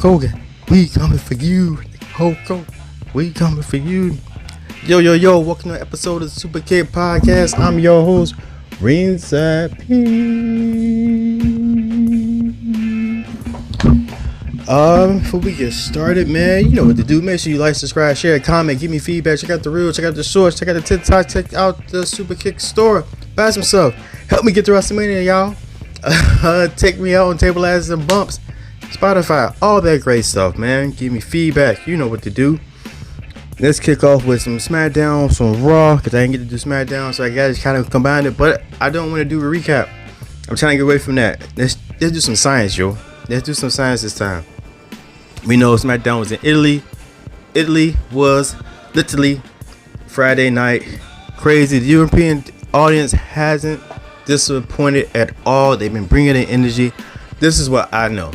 Hogan, we coming for you. Hulk Hogan, we coming for you. Yo, welcome to an episode of the Superkick Podcast. I'm your host, Ringside P. Before we get started, man, you know what to do. Make sure you like, subscribe, share, comment, give me feedback. Check out the reels, check out the shorts, check out the TikTok, check out the Superkick store. Buy some stuff. Help me get through WrestleMania, y'all. Take me out on Table Asses and Bumps, Spotify, all that great stuff, man. Give me feedback. You know what to do. Let's kick off with some Smackdown, some Raw, because I didn't get to do Smackdown, so I got to kind of combine it, but I don't want to do a recap. I'm trying to get away from that. Let's do some science, yo. Let's do some science this time. We know Smackdown was in Italy. Italy was literally Friday night. Crazy. The European audience hasn't disappointed at all. They've been bringing in energy. This is what I know.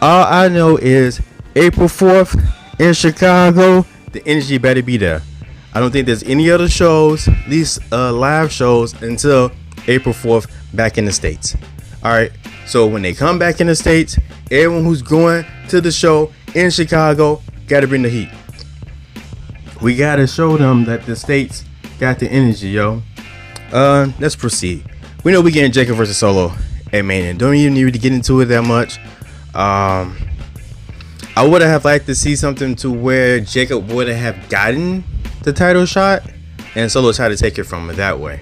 All I know is April 4th in Chicago, the energy better be there. I don't think there's any other shows, at least live shows, until April 4th back in the States. All right. So when they come back in the States, everyone who's going to the show in Chicago got to bring the heat. We got to show them that the States got the energy, yo. Let's proceed. We know we getting Jacob versus Solo at Mania. Don't even need to get into it that much. I would have liked to see something to where Jacob would have gotten the title shot and Solo tried to take it from him that way.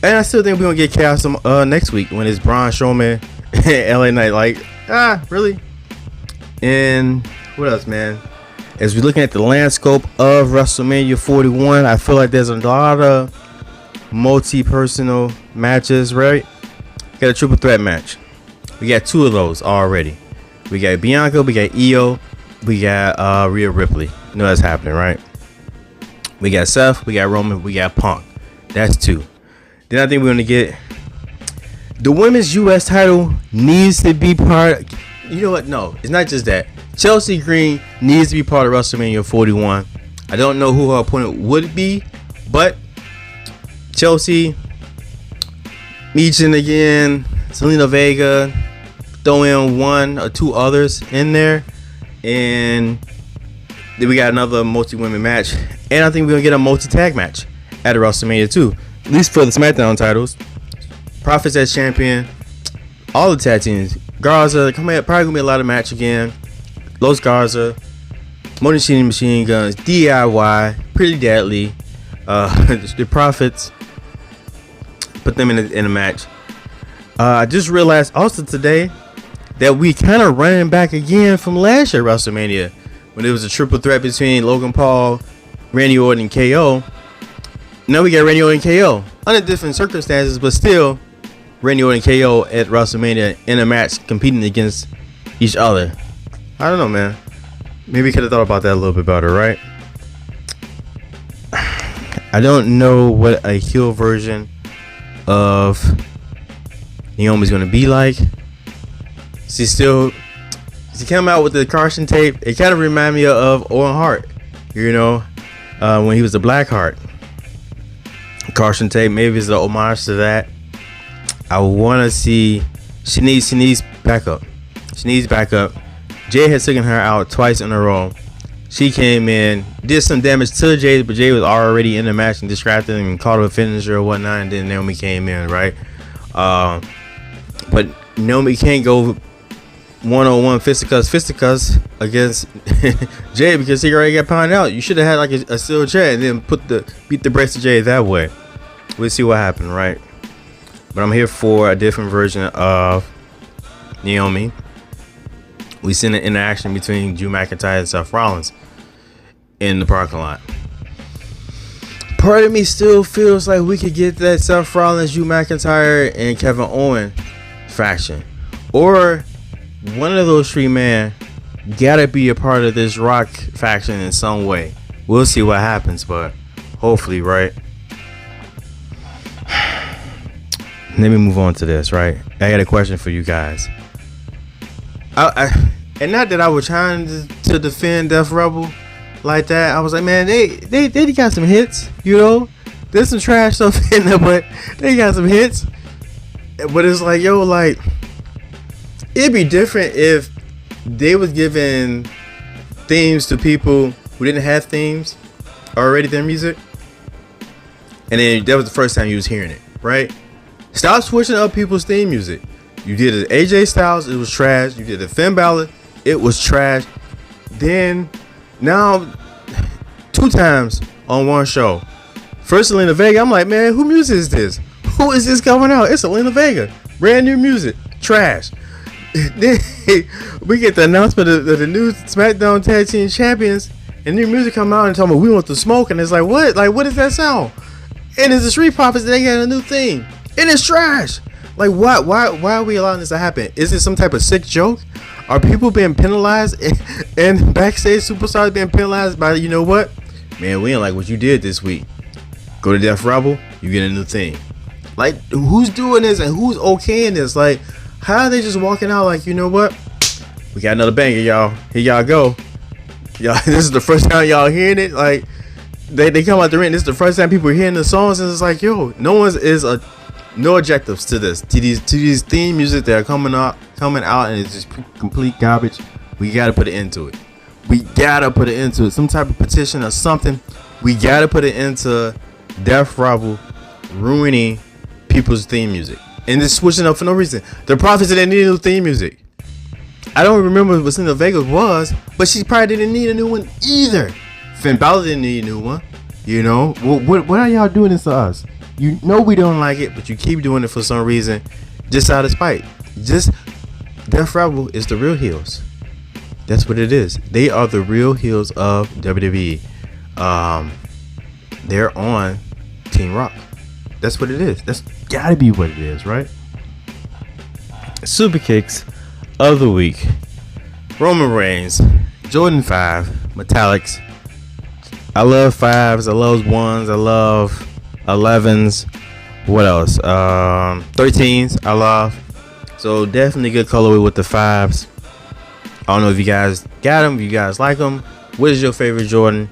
And I still think we're going to get Chaos next week when it's Braun Strowman and LA Knight. Like, really? And what else, man? As we're looking at the landscape of WrestleMania 41, I feel like there's a lot of multi-personal matches, right? We got a triple threat match. We got two of those already. We got Bianca, we got Io, we got Rhea Ripley. You know that's happening, right? We got Seth, we got Roman, we got Punk. That's two. Then I think we're going to get the women's U.S. title needs to be part. You know what? No, it's not just that. Chelsea Green needs to be part of WrestleMania 41. I don't know who her opponent would be, but Chelsea, Meechin again, Selena Vega, throw in one or two others in there, and then we got another multi-women match, and I think we're going to get a multi-tag match at WrestleMania 2. At least for the SmackDown titles. Profits as champion. All the tag teams. Garza, probably gonna be a lot of match again. Los Garza, Motor City Machine Guns, DIY, Pretty Deadly. The Profits. Put them in a match. I just realized also today that we kind of running back again from last year WrestleMania when it was a triple threat between Logan Paul, Randy Orton, and KO. Now we got Randy Orton and KO under different circumstances, but still Randy Orton and KO at WrestleMania in a match competing against each other. I don't know, man. Maybe could have thought about that a little bit better, right? I don't know what a heel version of Naomi's going to be like. She came out with the caution tape. It kind of reminded me of Owen Hart, you know, when he was the Black Heart. Caution tape, maybe it's an homage to that. I want to see. She needs backup. She needs backup. Jay had taken her out twice in a row. She came in, did some damage to Jay, but Jay was already in the match and distracted and caught a finisher or whatnot. And then Naomi came in, right? But Naomi can't go one-on-one fisticuffs against Jay because he already got pounded out. You should have had like a steel chair and then beat the brakes to Jay that way. We'll see what happened, right? But I'm here for a different version of Naomi. We seen an interaction between Drew McIntyre and Seth Rollins in the parking lot. Part of me still feels like we could get that Seth Rollins, Drew McIntyre, and Kevin Owens faction, or one of those three men gotta be a part of this Rock faction in some way. We'll see what happens, but hopefully, right? Let me move on to this, right? I got a question for you guys. And not that I was trying to defend Def Rebel like that. I was like, man, they got some hits, you know? There's some trash stuff in there, but they got some hits. But it's like, yo, like, it'd be different if they was giving themes to people who didn't have themes already their music, and then that was the first time you was hearing it, right? Stop switching up people's theme music. You did it AJ Styles, it was trash. You did it Finn Balor, it was trash. Then now 2 times on one show. First Selena Vega, I'm like, man, who music is this? Who is this coming out? It's Selena Vega, brand new music, trash. Then we get the announcement of the new Smackdown Tag Team Champions, and new music come out and tell me we want the smoke, and it's like, what? Like, what does that sound? And it's the Street Profits, they got a new theme, and it's trash. Like, why are we allowing this to happen? Is it some type of sick joke? Are people being penalized and backstage superstars being penalized by, you know what? Man, we ain't like what you did this week. Go to Death Rebel, you get a new thing. Like, who's doing this and who's okaying this? Like, how are they just walking out like, you know what? We got another banger, y'all. Here y'all go. Y'all, this is the first time y'all hearing it. Like, they come out the ring. This is the first time people are hearing the songs, and it's like, yo, no objectives to this. To these theme music that are coming out, and it's just complete garbage. We gotta put it into it. Some type of petition or something. We gotta put it into Death Rebel ruining people's theme music and just switching up for no reason. The Prophets didn't need new theme music. I don't remember what Selena Vega was, but she probably didn't need a new one either. Finn Balor didn't need a new one. You know, what are y'all doing this to us? You know we don't like it, but you keep doing it for some reason, just out of spite. Just Death Rebel is the real heels. That's what it is. They are the real heels of WWE. They're on Team Rock. That's what it is. That's gotta be what it is, right? Super kicks of the week. Roman Reigns, Jordan 5, Metallics. I love 5s, I love 1s, I love 11s. What else? 13s, I love. So definitely good colorway with the 5s. I don't know if you guys got them, if you guys like them. What is your favorite Jordan?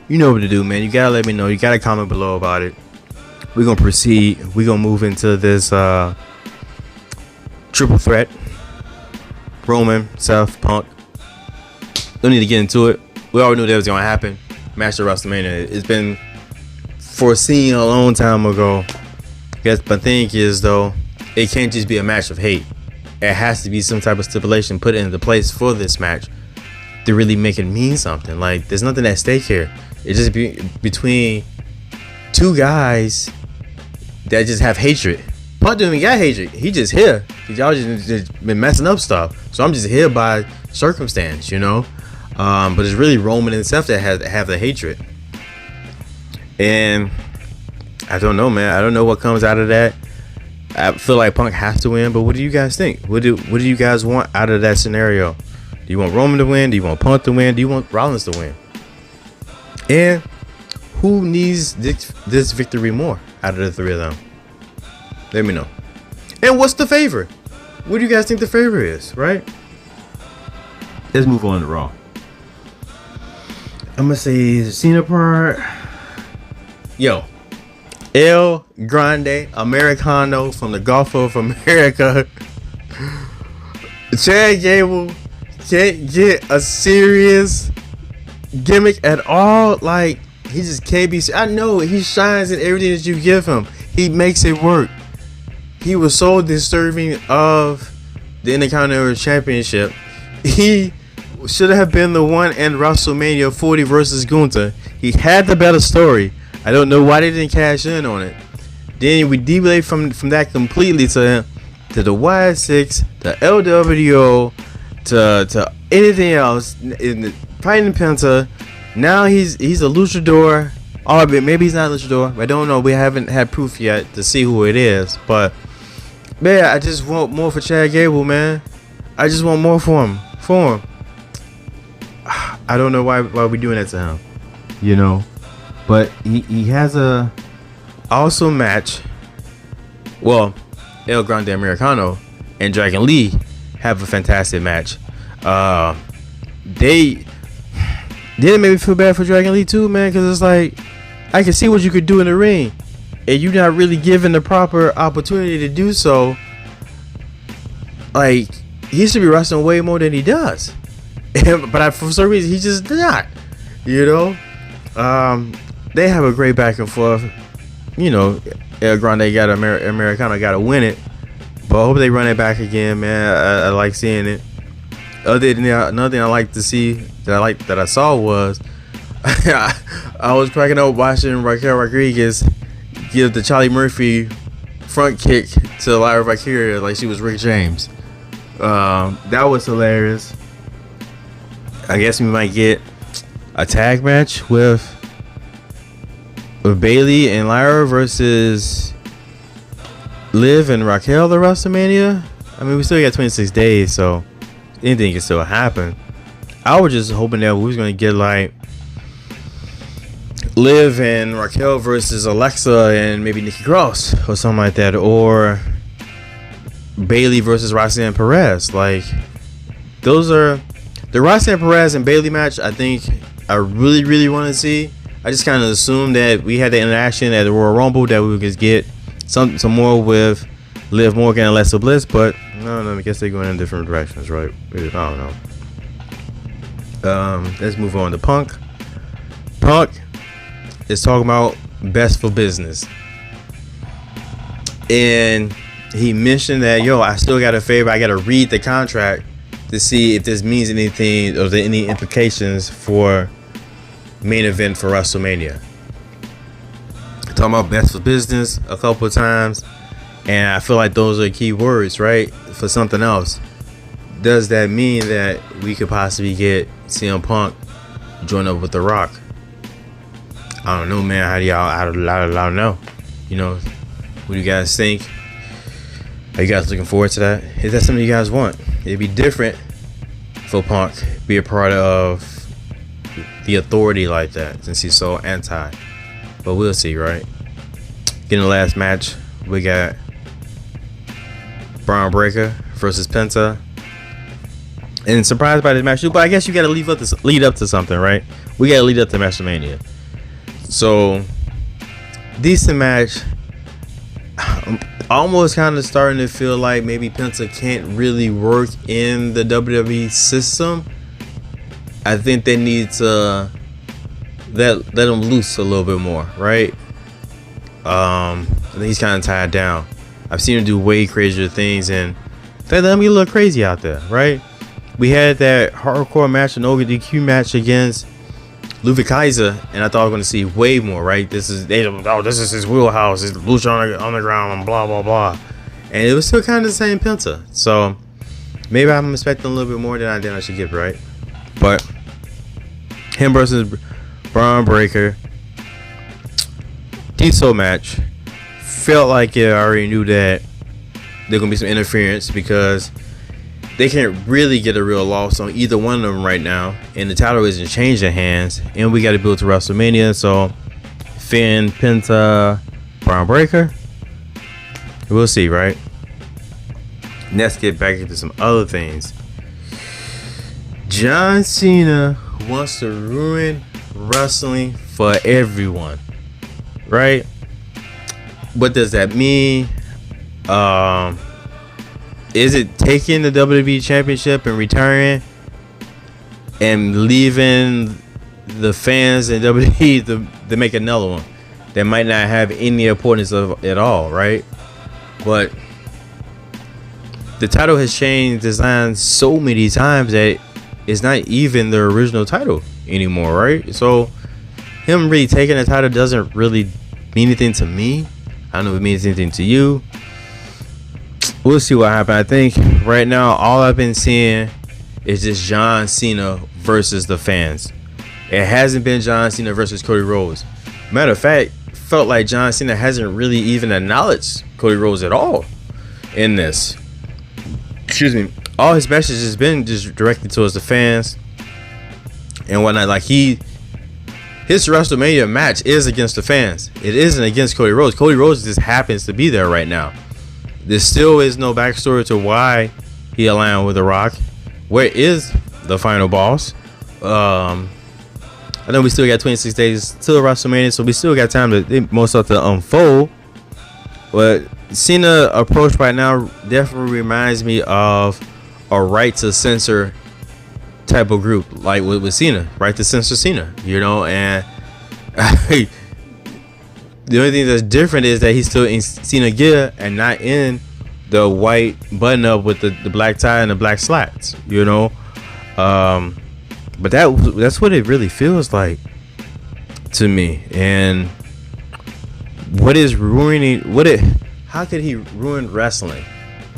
You know what to do, man. You gotta let me know. You gotta comment below about it. We're gonna proceed. We're gonna move into this triple threat. Roman, Seth, Punk. Don't need to get into it. We already knew that was gonna happen. Match of WrestleMania. It's been foreseen a long time ago. Yes, my thing is though, it can't just be a match of hate. It has to be some type of stipulation put into place for this match to really make it mean something. Like, there's nothing at stake here. It's just between 2 guys that just have hatred. Punk doesn't even got hatred. He just here. Y'all just been messing up stuff. So I'm just here by circumstance, you know. But it's really Roman and Seth that have the hatred. And I don't know, man. I don't know what comes out of that. I feel like Punk has to win, but what do you guys think? What do you guys want out of that scenario? Do you want Roman to win? Do you want Punk to win? Do you want Rollins to win? And who needs this victory more out of the 3 of them? Let me know. And what's the favorite? What do you guys think the favorite is, right? Let's move on to Raw. I'm going to say the Cena part. Yo. El Grande Americano from the Gulf of America. Chad Gable can't get a serious gimmick at all. Like, he just can't be. I know he shines in everything that you give him. He makes it work. He was so deserving of the Intercontinental Championship. He should have been the one in WrestleMania 40 versus Gunther. He had the better story. I don't know why they didn't cash in on it. Then we deviate from that completely to the Y6, the LWO, to anything else. Fighting Penta. Now he's a luchador. Or maybe he's not a luchador. I don't know. We haven't had proof yet to see who it is. But man, I just want more for Chad Gable, man. I just want more for him. I don't know why we're doing that to him. You know. But he has a awesome match. Well, El Grande Americano and Dragon Lee have a fantastic match. They didn't make me feel bad for Dragon Lee too, man, because it's like I can see what you could do in the ring, and you're not really given the proper opportunity to do so. Like, he should be wrestling way more than he does. But for some reason, he just did not. You know, they have a great back and forth. You know, El Grande got Americano got to win it, but I hope they run it back again, man. I like seeing it. Other than that, another thing I like to see that I saw was I was cracking up watching Raquel Rodriguez give the Charlie Murphy front kick to Lyra Valkyria like she was Rick James. That was hilarious. I guess we might get a tag match with Bayley and Lyra versus Liv and Raquel the WrestleMania. I mean, we still got 26 days, so anything can still happen. I was just hoping that we was gonna get like Liv and Raquel versus Alexa and maybe Nikki Cross or something like that, or Bayley versus Roxanne Perez. Like, those are the Roxanne Perez and Bayley match. I think I really want to see. I just kind of assumed that we had the interaction at the Royal Rumble that we could get some more with Liv Morgan and Alexa Bliss, but no, I guess they're going in different directions, right? I don't know. Let's move on to Punk. Punk is talking about best for business, and he mentioned that, I still got a favor. I got to read the contract to see if this means anything or there any implications for main event for WrestleMania. Talking about best for business a couple of times, and I feel like those are key words, right? For something else. Does that mean that we could possibly get CM Punk join up with The Rock? I don't know, man. How do y'all? I don't know. What do you guys think? Are you guys looking forward to that? Is that something you guys want? It'd be different for Punk be a part of the authority like that, since he's so anti. But we'll see, right? Getting the last match, we got Braun Breaker versus Penta. And surprised by this match too, but I guess you gotta lead up to something, right? We gotta lead up to WrestleMania. So, decent match. I'm almost kind of starting to feel like maybe Penta can't really work in the WWE system. I think they need to let him loose a little bit more, right? I think he's kind of tied down. I've seen him do way crazier things, and they let him get a little crazy out there, right? We had that hardcore match, an ODQ match against Ludwig Kaiser, and I thought I was going to see way more, right? This is his wheelhouse. It's lucha on the ground and blah, blah, blah. And it was still kind of the same Penta. So maybe I'm expecting a little bit more than I should give, right? But him versus Braun Breaker, decent match. Felt like I already knew that there's going to be some interference because they can't really get a real loss on either one of them right now, and the title isn't changing hands, and we got to build to WrestleMania. So Finn, Penta, Braun Breaker, we'll see, right? Let's get back into some other things. John Cena wants to ruin wrestling for everyone, right? What does that mean? Is it taking the WWE Championship and retiring and leaving the fans in WWE to make another one that might not have any importance at all, right? But the title has changed design so many times that it's not even the original title anymore, right? So him really taking the title doesn't really mean anything to me. I don't know if it means anything to you. We'll see what happens. I think right now all I've been seeing is just John Cena versus the fans. It hasn't been John Cena versus Cody Rhodes. Matter of fact, felt like John Cena hasn't really even acknowledged Cody Rhodes at all in this. Excuse me. All his message has been just directed towards the fans and whatnot. Like his WrestleMania match is against the fans. It isn't against Cody Rhodes. Cody Rhodes just happens to be there right now. There still is no backstory to why he aligned with The Rock. Where is the final boss? I know we still got 26 days till WrestleMania, so we still got time to most stuff to unfold. But Cena approach right now definitely reminds me of a right to censor type of group, like with Cena, right? To censor Cena, and the only thing that's different is that he's still in Cena gear and not in the white button up with the black tie and the black slats, but that's what it really feels like to me. And how could he ruin wrestling?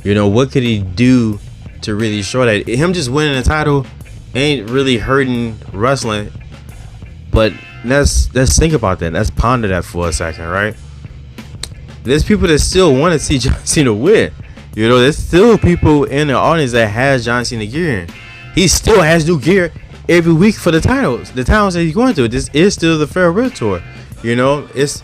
What could he do to really show that him just winning the title ain't really hurting wrestling? But let's think about that. Let's ponder that for a second, right? There's people that still want to see John Cena win. There's still people in the audience that has John Cena gear in. He still has new gear every week for the titles that he's going through. This is still the farewell tour. It's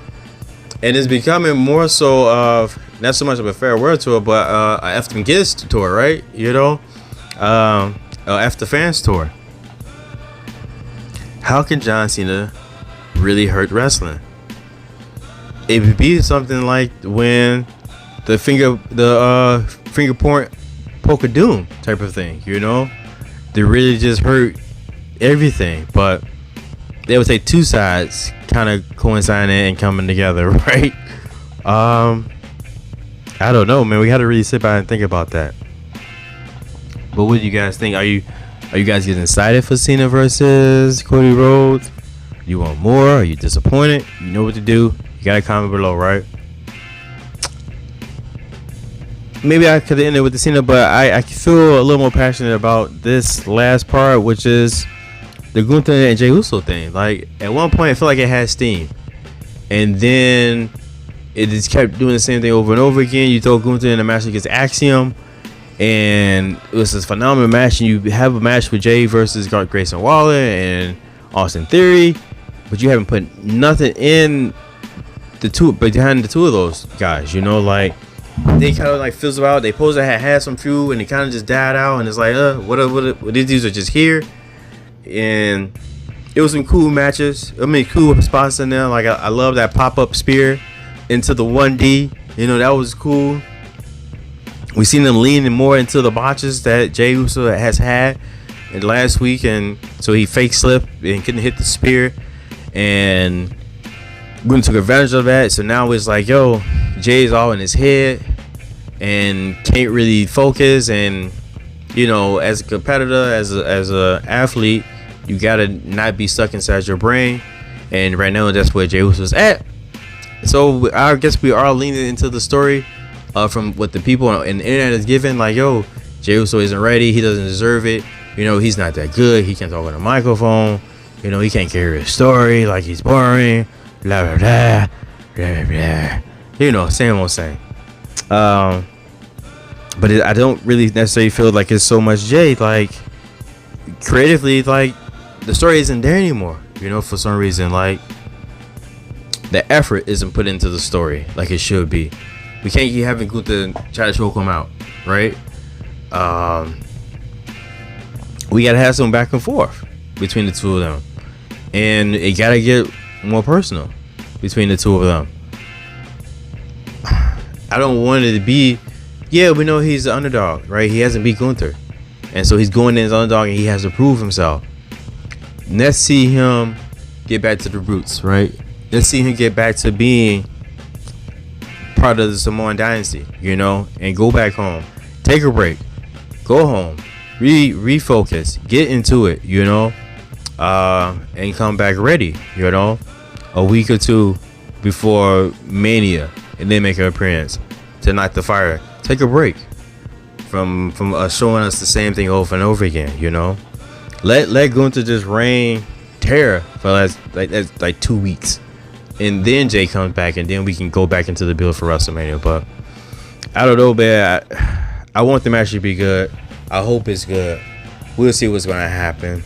becoming more so of not so much of a farewell tour, but a F them kids tour, right? A F the fans tour. How can John Cena really hurt wrestling? It would be something like when the finger point poke of doom type of thing, They really just hurt everything, but they would take two sides kind of coinciding and coming together, right? I don't know, man. We had to really sit back and think about that. But what do you guys think? Are you guys getting excited for Cena versus Cody Rhodes? You want more? Are you disappointed? You know what to do. You gotta comment below, right? Maybe I could have ended with the Cena, but I feel a little more passionate about this last part, which is the Gunther and Jey Uso thing. Like, at one point, I felt like it had steam, and then it just kept doing the same thing over and over again. You throw Gunther in a match against Axiom, and it was this phenomenal match. And you have a match with Jey versus Grayson Waller and Austin Theory, but you haven't put nothing in behind the two of those guys. Like, they kind of like fizzled out. They supposed to have had some feud, and they kind of just died out. And it's like, what these dudes are just here. And it was some cool matches. Cool spots in there. Like, I love that pop-up spear into the 1D. That was cool. We seen them leaning more into the botches that Jey Uso has had in last week, and so he fake slipped and couldn't hit the spear, and Gwen took advantage of that. So now it's like, Jay's all in his head and can't really focus. And as a competitor, as a athlete, you gotta not be stuck inside your brain. And right now, that's where Jey Uso's at. So I guess we are leaning into the story from what the people on the internet is giving. Like, Jey Uso isn't ready. He doesn't deserve it. He's not that good. He can't talk on a microphone. He can't carry a story. Like, he's boring. Blah blah blah blah blah. Same old same. But I don't really necessarily feel like it's so much Jay. Like, creatively, like, the story isn't there anymore. For some reason, like, the effort isn't put into the story like it should be. We can't keep having Gunther try to choke him out, right? We gotta have some back and forth between the two of them, and it gotta get more personal between the two of them. I don't want it to be, we know he's the underdog, right? He hasn't beat Gunther, and so he's going in as underdog, and he has to prove himself. Let's see him get back to the roots, right? Let's see him get back to being part of the Samoan dynasty, and go back home, take a break, go home, refocus, get into it, and come back ready, a week or two before Mania, and then make an appearance to knock the fire. Take a break from showing us the same thing over and over again, Let Gunther just reign terror for like 2 weeks, and then Jay comes back, and then we can go back into the build for WrestleMania. But I don't know, man. I want the match to be good. I hope it's good. We'll see what's gonna happen.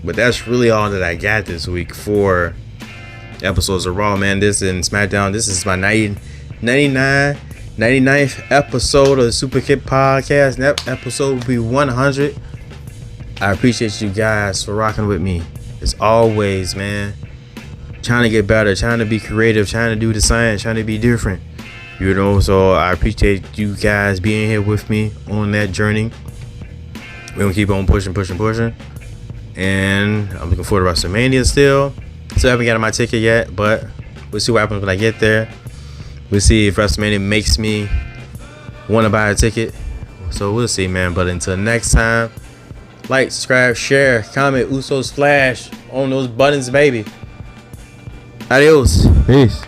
But that's really all that I got this week for episodes of Raw, man. This and Smackdown. This is my 99th episode of the Superkick Podcast. And that episode will be 100. I appreciate you guys for rocking with me. As always, man. Trying to get better, trying to be creative, trying to do the science, trying to be different. So I appreciate you guys being here with me on that journey. We're gonna keep on pushing. And I'm looking forward to WrestleMania still. Still haven't gotten my ticket yet, but we'll see what happens when I get there. We'll see if WrestleMania makes me want to buy a ticket. So we'll see, man. But until next time, like, subscribe, share, comment, Usos Flash on those buttons, baby. Adios. Peace.